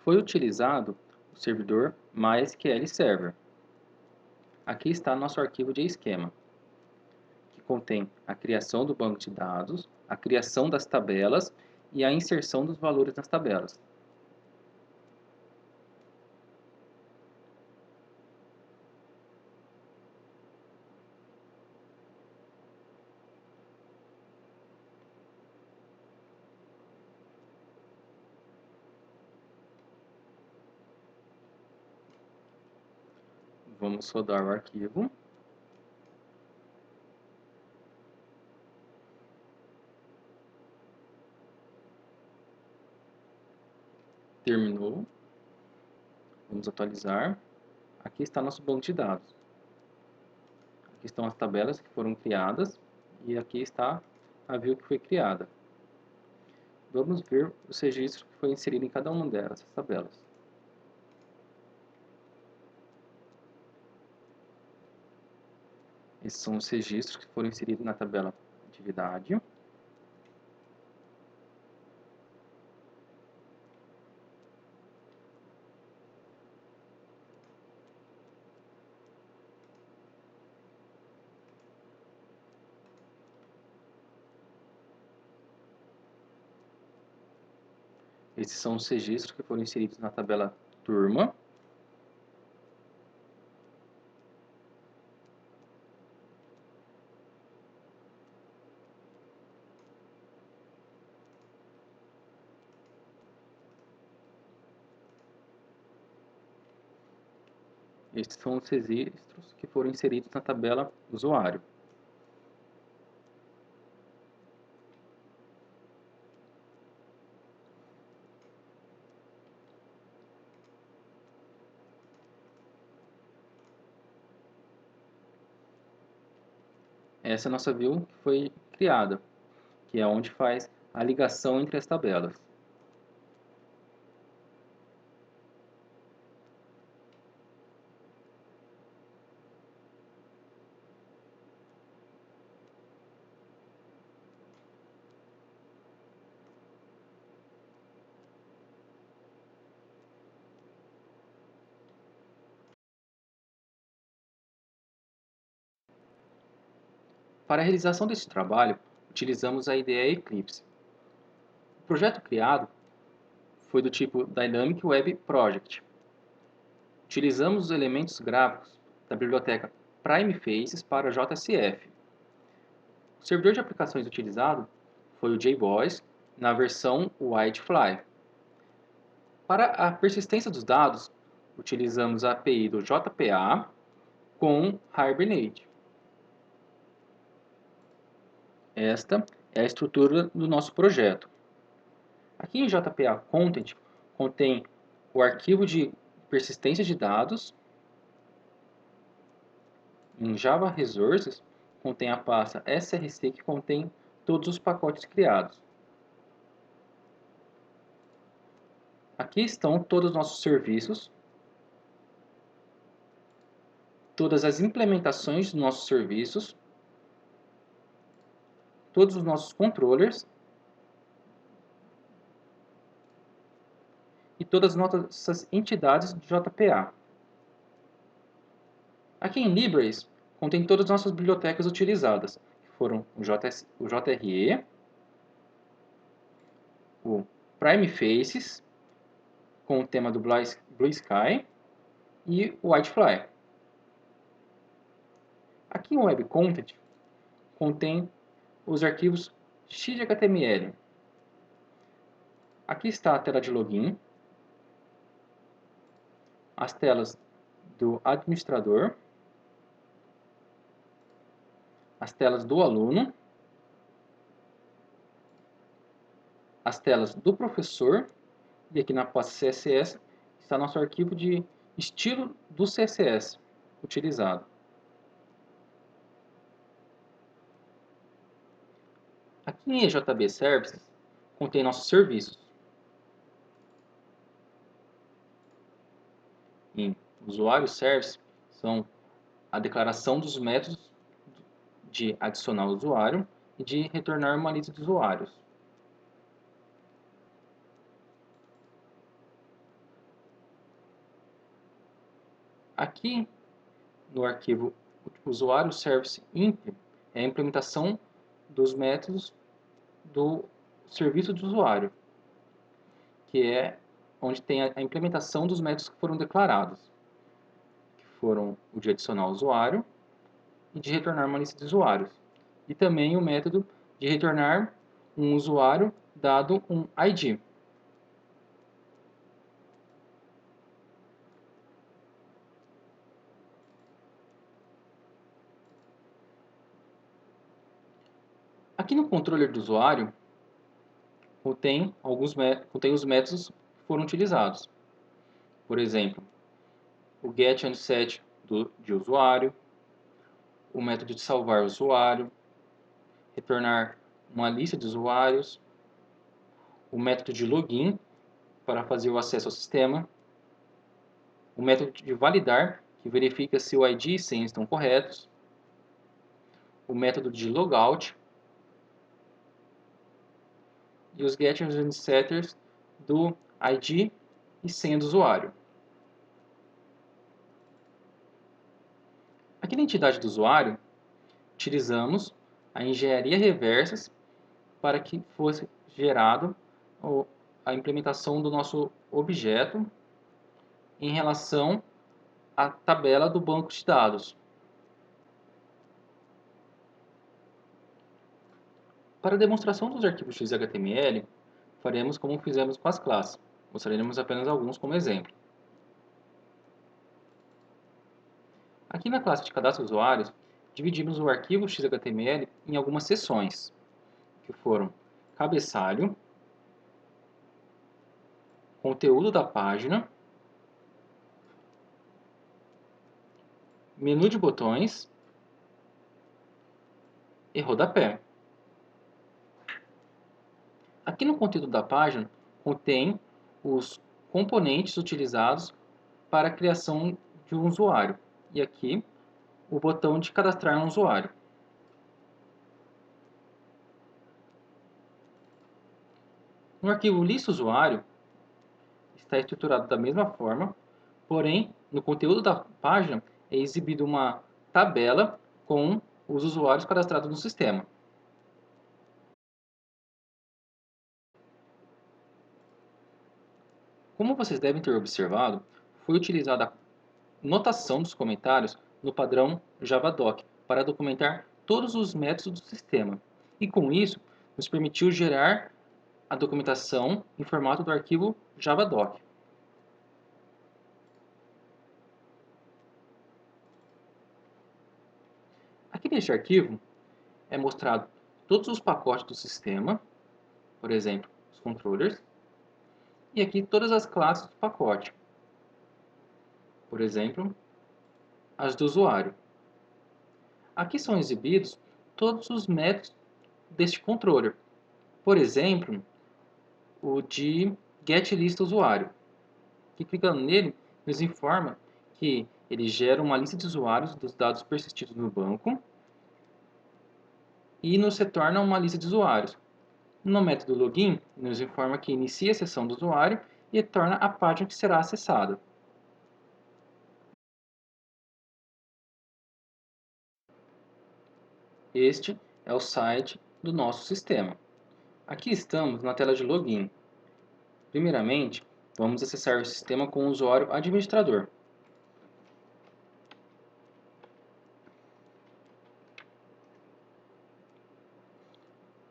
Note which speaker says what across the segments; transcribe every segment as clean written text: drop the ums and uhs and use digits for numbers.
Speaker 1: Foi utilizado o servidor MySQL Server. Aqui está nosso arquivo de esquema, que contém a criação do banco de dados, a criação das tabelas e a inserção dos valores nas tabelas. Vamos rodar o arquivo. Terminou. Vamos atualizar. Aqui está nosso banco de dados. Aqui estão as tabelas que foram criadas e aqui está a view que foi criada. Vamos ver os registros que foi inserido em cada uma dessas tabelas. Esses são os registros que foram inseridos na tabela atividade. Esses são os registros que foram inseridos na tabela turma. Esses são os registros que foram inseridos na tabela usuário. Essa é a nossa view que foi criada, que é onde faz a ligação entre as tabelas. Para a realização deste trabalho, utilizamos a IDE Eclipse. O projeto criado foi do tipo Dynamic Web Project. Utilizamos os elementos gráficos da biblioteca PrimeFaces para JSF. O servidor de aplicações utilizado foi o JBoss na versão Whitefly. Para a persistência dos dados, utilizamos a API do JPA com Hibernate. Esta é a estrutura do nosso projeto. Aqui em JPA Content contém o arquivo de persistência de dados. Em Java Resources contém a pasta src que contém todos os pacotes criados. Aqui estão todos os nossos serviços, todas as implementações dos nossos serviços, todos os nossos controllers e todas as nossas entidades de JPA. Aqui em Libraries contém todas as nossas bibliotecas utilizadas, que foram o JRE, o PrimeFaces, com o tema do Blue Sky, e o Whitefly. Aqui em Web Content contém os arquivos XHTML. Aqui está a tela de login, as telas do administrador, as telas do aluno, as telas do professor, e aqui na pasta CSS está nosso arquivo de estilo do CSS utilizado. Aqui em EJB Services contém nossos serviços. Em Usuário Service são a declaração dos métodos de adicionar o usuário e de retornar uma lista de usuários. Aqui no arquivo usuário service imp é a implementação dos métodos do serviço de usuário, que é onde tem a implementação dos métodos que foram declarados, que foram o de adicionar usuário e de retornar uma lista de usuários, e também o método de retornar um usuário dado um ID. Aqui no controller do usuário contém os métodos que foram utilizados. Por exemplo, o get and set de usuário, o método de salvar usuário, retornar uma lista de usuários, o método de login para fazer o acesso ao sistema, o método de validar, que verifica se o ID e senha estão corretos, o método de logout e os getters and setters do ID e senha do usuário. Aqui na entidade do usuário, utilizamos a engenharia reversas para que fosse gerado a implementação do nosso objeto em relação à tabela do banco de dados. Para a demonstração dos arquivos XHTML, faremos como fizemos com as classes. Mostraremos apenas alguns como exemplo. Aqui na classe de cadastro de usuários, dividimos o arquivo XHTML em algumas seções, que foram cabeçalho, conteúdo da página, menu de botões e rodapé. Aqui no conteúdo da página contém os componentes utilizados para a criação de um usuário. E aqui o botão de cadastrar um usuário. No arquivo lista usuário está estruturado da mesma forma, porém no conteúdo da página é exibido uma tabela com os usuários cadastrados no sistema. Como vocês devem ter observado, foi utilizada a notação dos comentários no padrão Javadoc para documentar todos os métodos do sistema, e com isso nos permitiu gerar a documentação em formato do arquivo Javadoc. Aqui neste arquivo é mostrado todos os pacotes do sistema, por exemplo, os controllers, e aqui todas as classes do pacote, por exemplo, as do usuário. Aqui são exibidos todos os métodos deste controller, por exemplo, o de getListaUsuário, que clicando nele nos informa que ele gera uma lista de usuários dos dados persistidos no banco e nos retorna uma lista de usuários. No método login, nos informa que inicia a sessão do usuário e retorna a página que será acessada. Este é o site do nosso sistema. Aqui estamos na tela de login. Primeiramente, vamos acessar o sistema com o usuário administrador.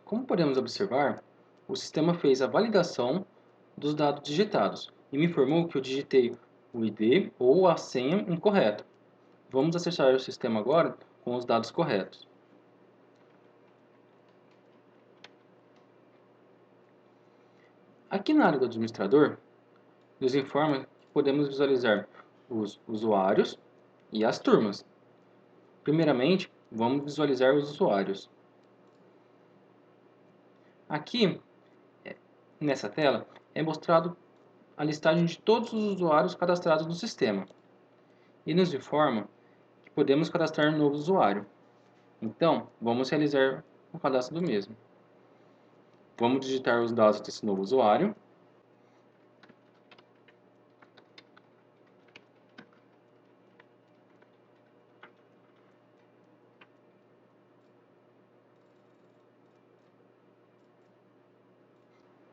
Speaker 1: Como podemos observar, o sistema fez a validação dos dados digitados e me informou que eu digitei o ID ou a senha incorreta. Vamos acessar o sistema agora com os dados corretos. Aqui na área do administrador, nos informa que podemos visualizar os usuários e as turmas. Primeiramente, vamos visualizar os usuários. Aqui, nessa tela, é mostrado a listagem de todos os usuários cadastrados no sistema e nos informa que podemos cadastrar um novo usuário. Então, vamos realizar o cadastro do mesmo. Vamos digitar os dados desse novo usuário.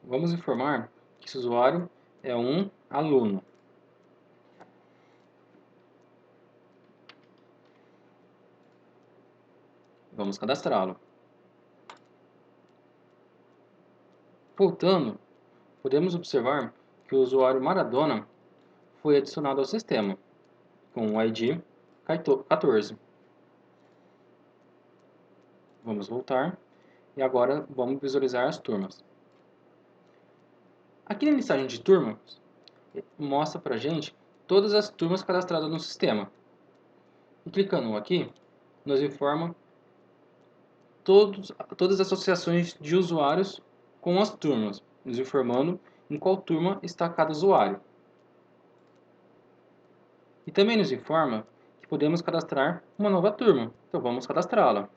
Speaker 1: vamos informar que esse usuário é um aluno. Vamos cadastrá-lo. Voltando, podemos observar que o usuário Maradona foi adicionado ao sistema, com o ID 14. Vamos voltar e agora vamos visualizar as turmas. Aqui na listagem de turmas, mostra para a gente todas as turmas cadastradas no sistema. E clicando aqui, nos informa todas as associações de usuários com as turmas, nos informando em qual turma está cada usuário. E também nos informa que podemos cadastrar uma nova turma, então vamos cadastrá-la.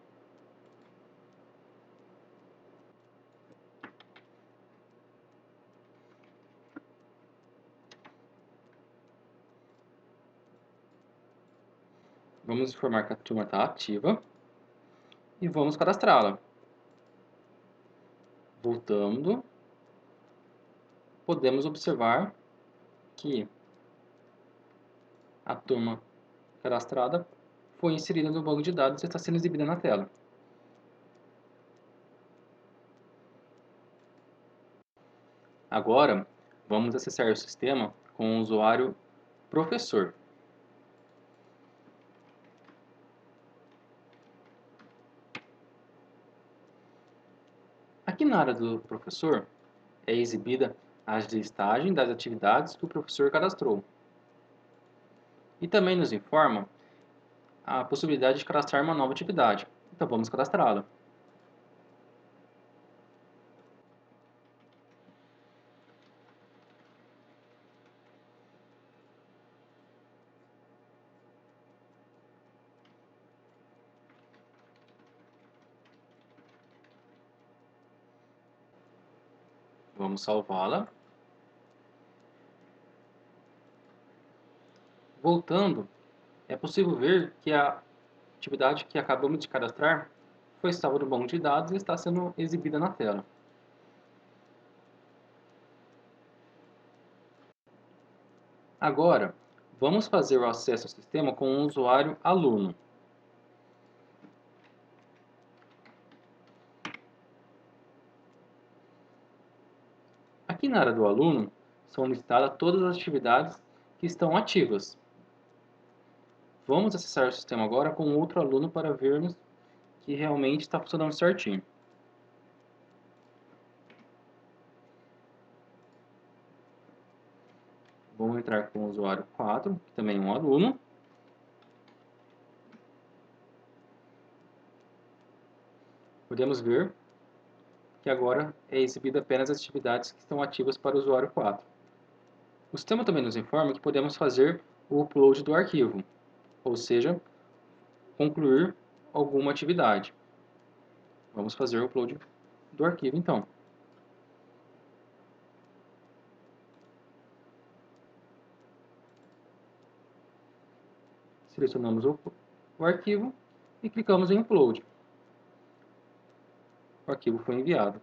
Speaker 1: Vamos informar que a turma está ativa e vamos cadastrá-la. Voltando, podemos observar que a turma cadastrada foi inserida no banco de dados e está sendo exibida na tela. Agora, vamos acessar o sistema com o usuário professor. Aqui na área do professor, é exibida a listagem das atividades que o professor cadastrou. E também nos informa a possibilidade de cadastrar uma nova atividade. Então vamos cadastrá-la. Vamos salvá-la. Voltando, é possível ver que a atividade que acabamos de cadastrar foi salva no banco de dados e está sendo exibida na tela. Agora, vamos fazer o acesso ao sistema com o usuário aluno. Aqui na área do aluno, são listadas todas as atividades que estão ativas. Vamos acessar o sistema agora com outro aluno para vermos que realmente está funcionando certinho. Vamos entrar com o usuário 4, que também é um aluno. Podemos ver que agora é exibida apenas as atividades que estão ativas para o usuário 4. O sistema também nos informa que podemos fazer o upload do arquivo, ou seja, concluir alguma atividade. Vamos fazer o upload do arquivo então. Selecionamos o arquivo e clicamos em upload. O arquivo foi enviado.